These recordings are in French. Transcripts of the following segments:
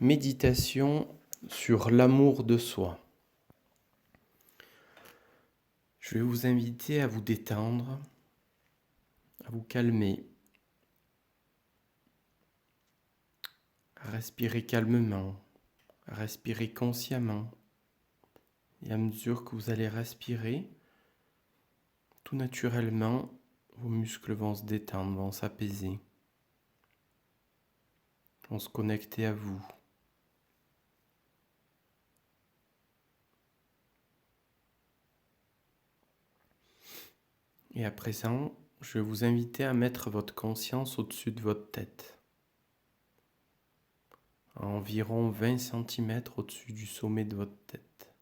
Méditation sur l'amour de soi. Je vais vous inviter à vous détendre, à vous calmer, à respirer calmement, à respirer consciemment. Et à mesure que vous allez respirer, tout naturellement, vos muscles vont se détendre, vont s'apaiser, vont se connecter à vous. Et à présent, je vais vous inviter à mettre votre conscience au-dessus de votre tête, à environ 20 cm au-dessus du sommet de votre tête.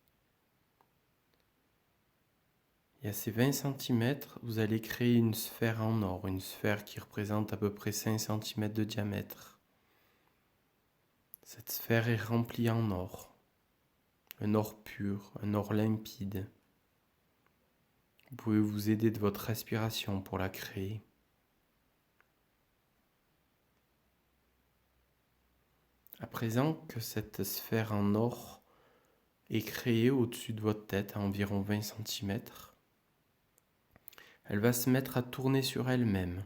Et à ces 20 cm, vous allez créer une sphère en or, une sphère qui représente à peu près 5 cm de diamètre. Cette sphère est remplie en or, un or pur, un or limpide. Vous pouvez vous aider de votre respiration pour la créer. À présent que cette sphère en or est créée au-dessus de votre tête à environ 20 cm, elle va se mettre à tourner sur elle-même.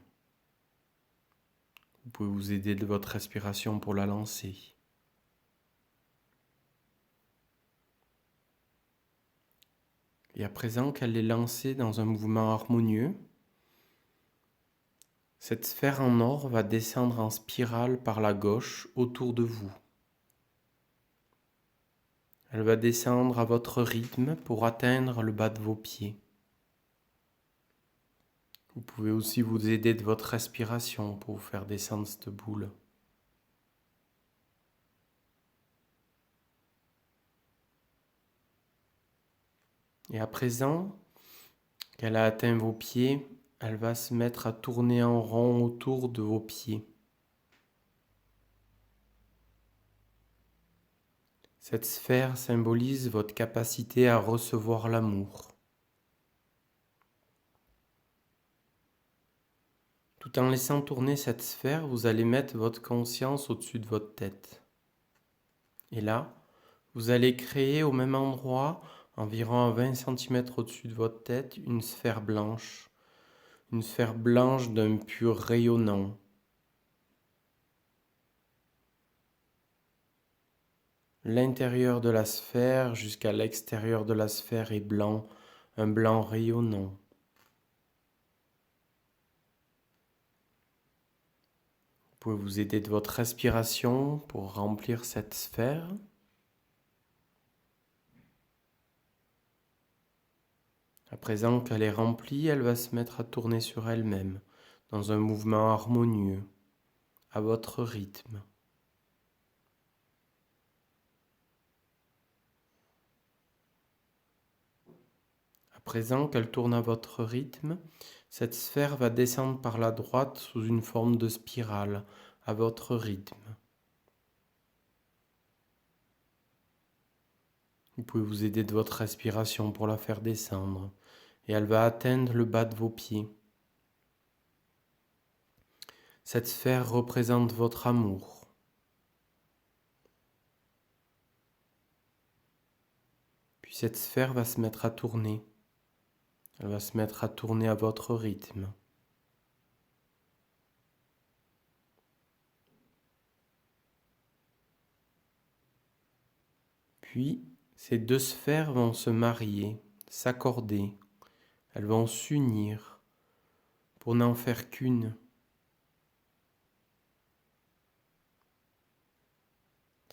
Vous pouvez vous aider de votre respiration pour la lancer. Et à présent qu'elle est lancée dans un mouvement harmonieux, cette sphère en or va descendre en spirale par la gauche autour de vous. Elle va descendre à votre rythme pour atteindre le bas de vos pieds. Vous pouvez aussi vous aider de votre respiration pour vous faire descendre cette boule. Et à présent qu'elle a atteint vos pieds, elle va se mettre à tourner en rond autour de vos pieds. Cette sphère symbolise votre capacité à recevoir l'amour. Tout en laissant tourner cette sphère, vous allez mettre votre conscience au-dessus de votre tête. Et là, vous allez créer au même endroit, environ à 20 cm au-dessus de votre tête, une sphère blanche d'un pur rayonnant. L'intérieur de la sphère jusqu'à l'extérieur de la sphère est blanc, un blanc rayonnant. Vous pouvez vous aider de votre respiration pour remplir cette sphère. À présent qu'elle est remplie, elle va se mettre à tourner sur elle-même, dans un mouvement harmonieux, à votre rythme. À présent qu'elle tourne à votre rythme, cette sphère va descendre par la droite sous une forme de spirale, à votre rythme. Vous pouvez vous aider de votre respiration pour la faire descendre, et elle va atteindre le bas de vos pieds. Cette sphère représente votre amour. Puis cette sphère va se mettre à tourner. Elle va se mettre à tourner à votre rythme. Puis, ces deux sphères vont se marier, s'accorder. Elles vont s'unir pour n'en faire qu'une.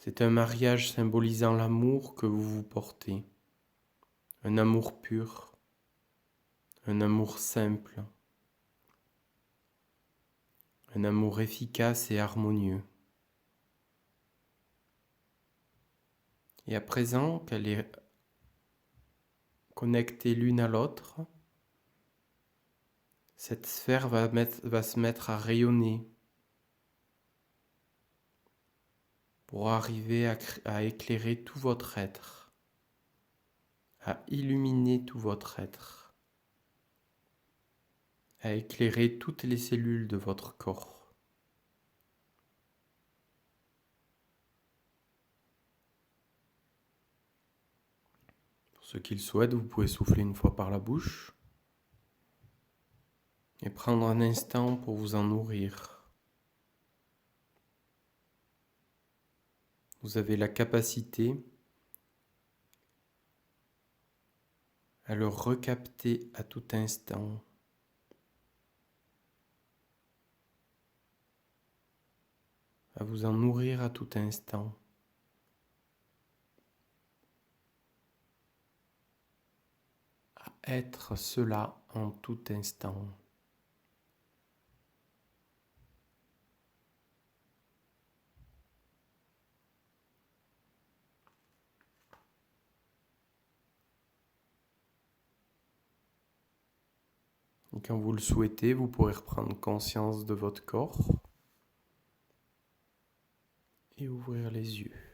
C'est un mariage symbolisant l'amour que vous vous portez. Un amour pur, un amour simple, un amour efficace et harmonieux. Et à présent qu'elle est connectée l'une à l'autre, cette sphère va se mettre à rayonner pour arriver à éclairer tout votre être, à illuminer tout votre être, à éclairer toutes les cellules de votre corps. ceux qui le souhaitent, vous pouvez souffler une fois par la bouche et prendre un instant pour vous en nourrir. Vous avez la capacité à le recapter à tout instant. À vous en nourrir à tout instant. À être cela en tout instant. Et quand vous le souhaitez, vous pourrez reprendre conscience de votre corps et ouvrir les yeux.